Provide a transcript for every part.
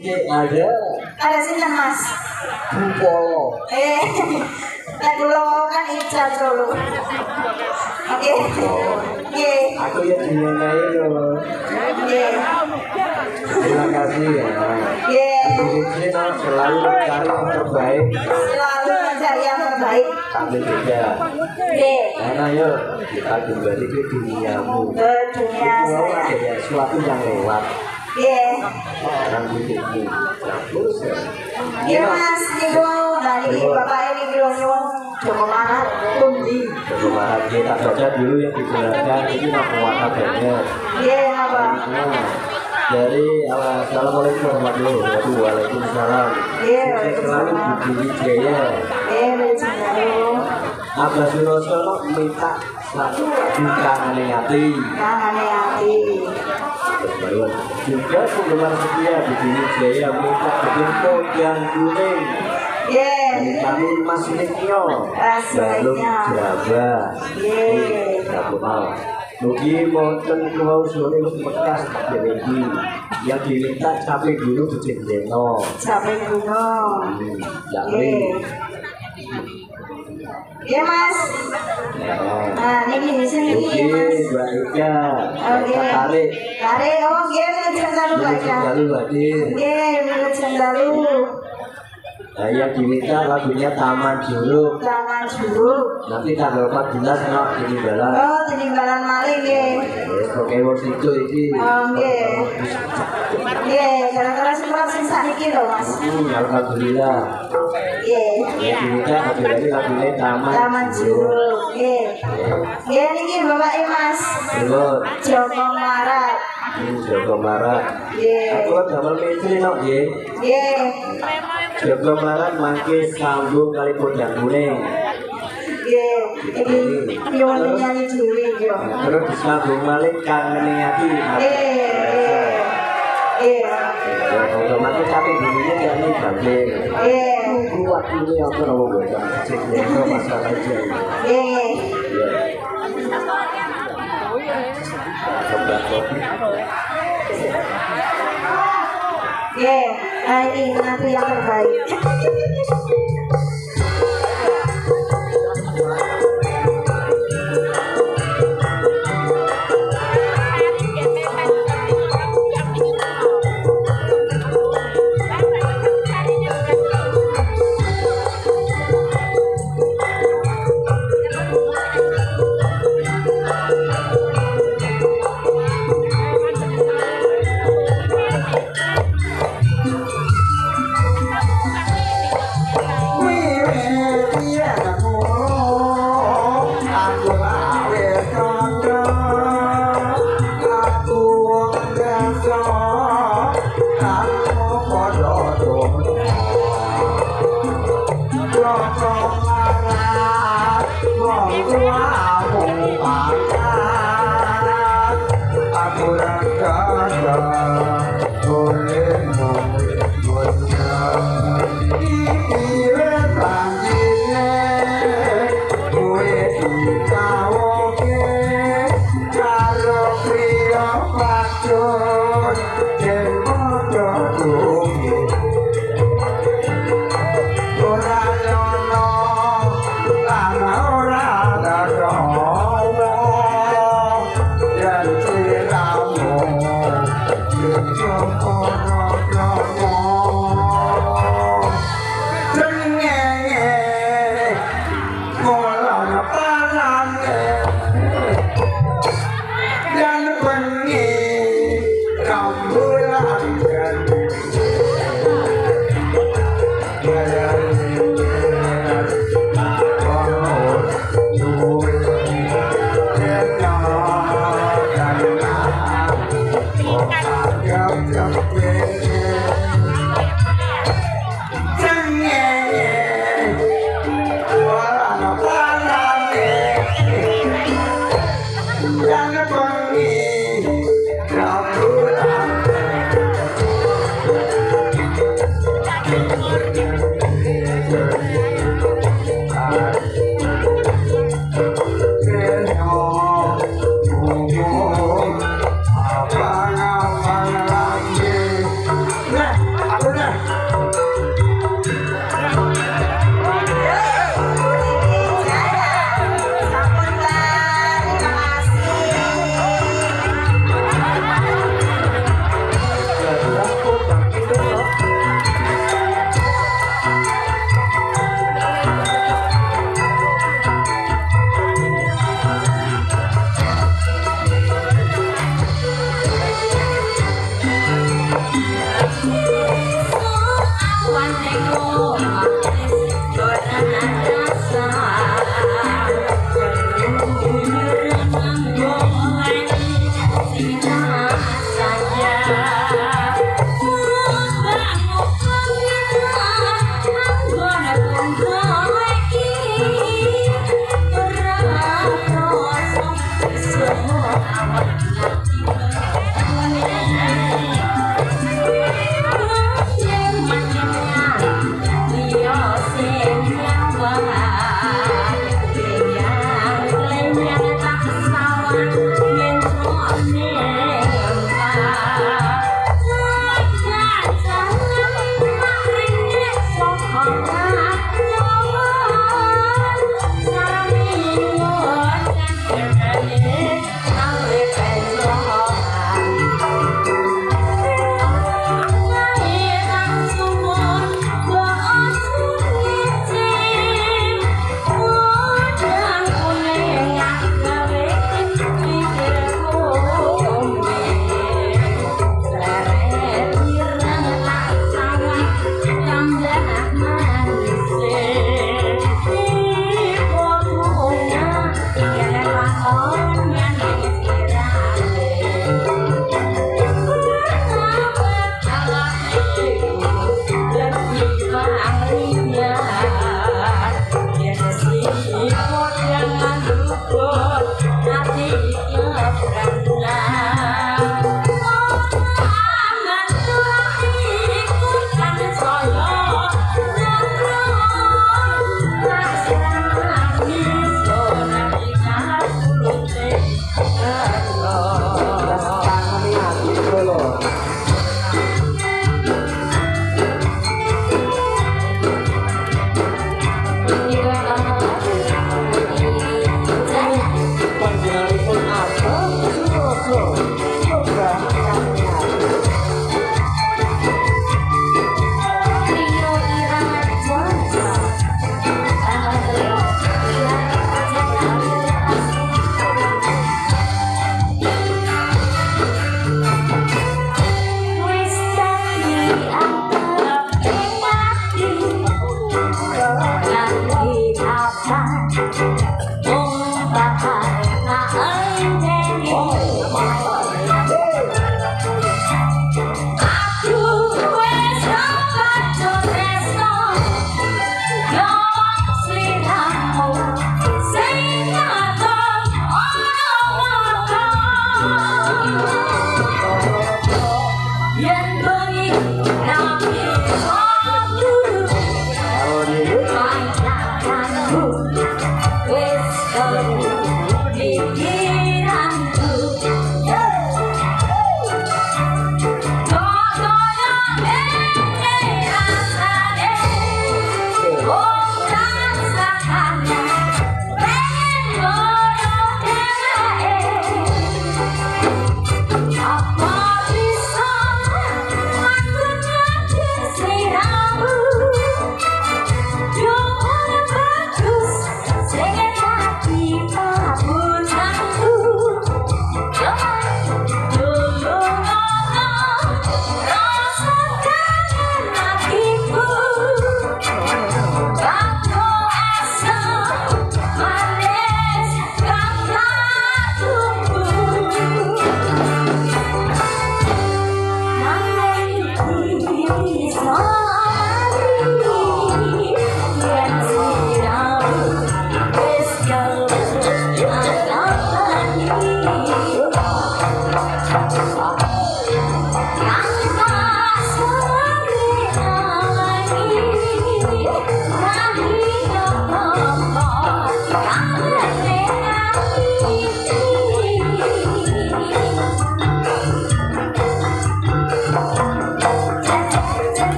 Ada. Ada sini Mas. Polo. Nek kula kan Ica Solo. Oke. Nggih. Aku ya dinyanyi lho. Nggih. Terima kasih ya. Nggih. Kita selalu mencari yang terbaik. Selalu mencari yang terbaik. Kami juga. Nggih. Karena yuk kita kembali ke duniamu. Ke dunia saya. Ada sesuatu yang lewat. Nggih. Orang hidupmu. Terus ya. Nggih Mas, niku dari Bapak ini kula nyuwun Joko Marat pundi. Joko Marat kita baca dulu yang dijelaskan ini muatannya. Nggih, apa? Dari Assalamualaikum warahmatullahi wabarakatuh. Waalaikumsalam. Nggih, Selalu Budi Jaya. nggih, Wijaya. Abah Sunosono minta satu kangane hati. Kangane ati. Juga penggemar setia Budi Jaya minta bikin yang kuning. Nggih. Kami Mas Nikyo. Balung Jawa. Nggih. Nasional. Mugi monten kuwau sore bekas iki yang diminta capek dulu Bejendeno. Capek gunung. Yakni Iya Mas. Nah, ini di sini nih Mas. Mbak Ika. Oke. Tarik. Tarik. Oh, nggih, cendalu Mbak Ika. Lalu hadir. Nggih, cendalu. Yang diminta lagunya Taman Juruk. Taman Juruk. Nanti tanggal 14 no Tinimbalan. Oh, Tinimbalan malih nggih. Oke, wis itu iki. Oh, nggih. Nggih, gara-gara surat sing saniki lho Mas. Alhamdulillah. Nggih. Yang diminta lagunya Taman Juruk. Nggih. Nggih niki Bapak Mas. Belum. Joko Marat. Joko Marat. Nggih. Aku kan damel mitri no nggih. Nggih. Joko Marat mangke sambung kali Podang Kuning. Nggih. Iki nyuwun nyanyi dhewe yo. Terus disambung malih kangene ati. Nggih. Nggih. Kalau mangke capek dulunya yakni bangke. Nggih. Kuat ini apa ora wong cek masalah aja. Nggih. Nggih. Nah, ini nanti yang terbaik. Ora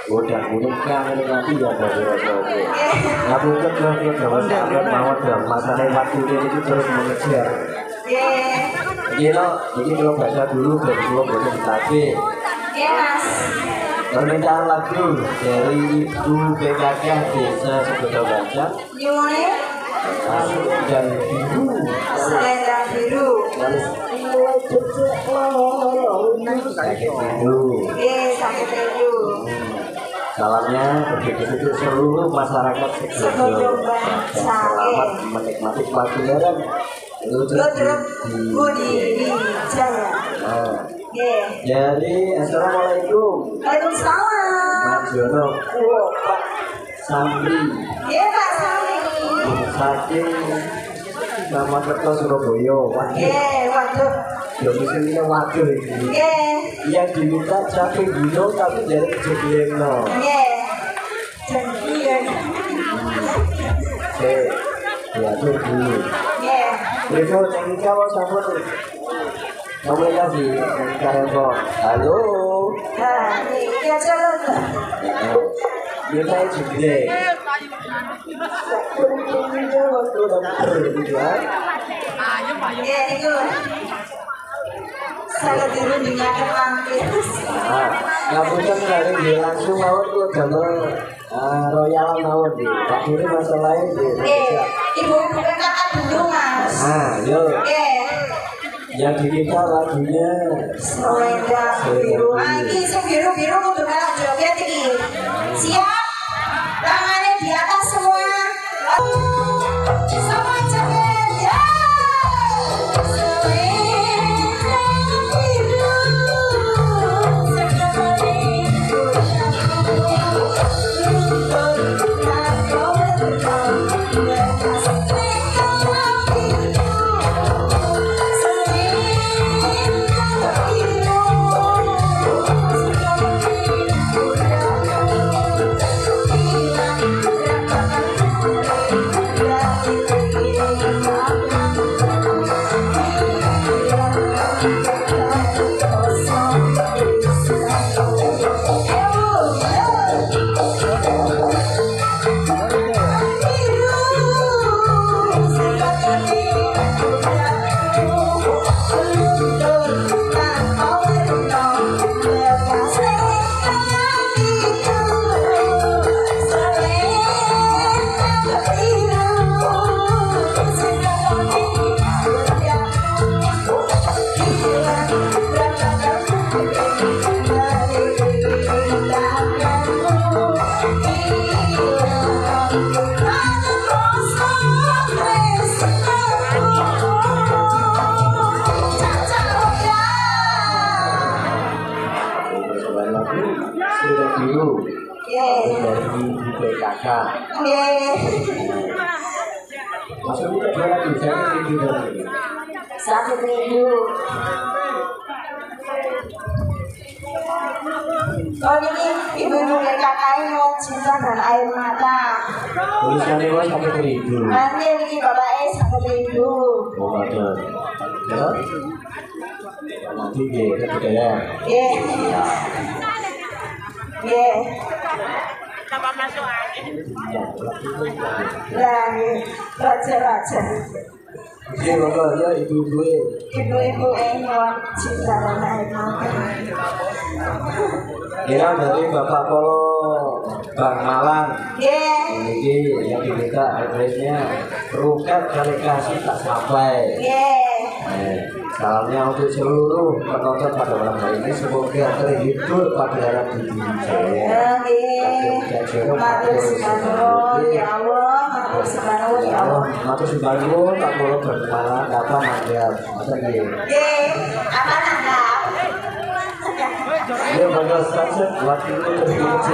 udah gunung kangen nanti ya dari oke. Aku kerja bahwa sampai mau dalam masalah waktu ini terus mengejar. Gila, ini kalau baca dulu dan dulu boleh dilatih. Mas. Permintaan lagu dari Ibu PKK Desa Sekolah Baca. Gimana? Dan biru. Selendang biru. sakit rindu. Sakit rindu. Salamnya untuk seluruh masyarakat Sidoarjo. Selamat menikmati pelajaran Ludruk Budi Wijaya. Jadi assalamualaikum. Waalaikumsalam. Mas Jono. Samri. Pak Samri. Saking nama Kerto Surabaya. Waduh. Domisilinya waduh ini. Yang diminta capek gunung tapi dari kejadian no. Ya tuh dulu. Berikut yang kau sama tuh. Kamu lagi sekarang kok. Halo. Ya jalan. Kita juga. Itu. Saya dulu dinyatakan mampus. Ngapunten dari langsung mawon ku damel royal mawon di. Pak Diri masalahnya di. Ibu kakak dulu Mas. Yo. Yang diminta lagunya Selendang biru. Ini biru untuk kakak joget ini. Siap? Tangannya di atas semua. Semua joget ya. dari BKK. Maksudnya dia lagi sakit rindu. Sakit rindu. Oh ini ibu-ibu BKK mau cinta dan air mata. Tulisannya gue sakit rindu. Nanti ini bapaknya sakit rindu. Oh ada. Ya. Nanti dia kemudian. Apa masuk angin? Raja. Iya bapak ya ibu-ibu. Ibu-ibu mau cinta dan air mata. Ya dari Bapak Polo Bang Malang. Ini yang diminta adresnya Ruket Delegasi tak sampai. Salamnya untuk seluruh penonton pada malam hari ini, semoga terhibur pada dalam diri saya. Matur subanun ya Allah, matur subanun ya Allah. Matur subanun tak boleh bermalam apa manggil. Masa nih? Apa nanggap? Ya bagus saja waktu itu terus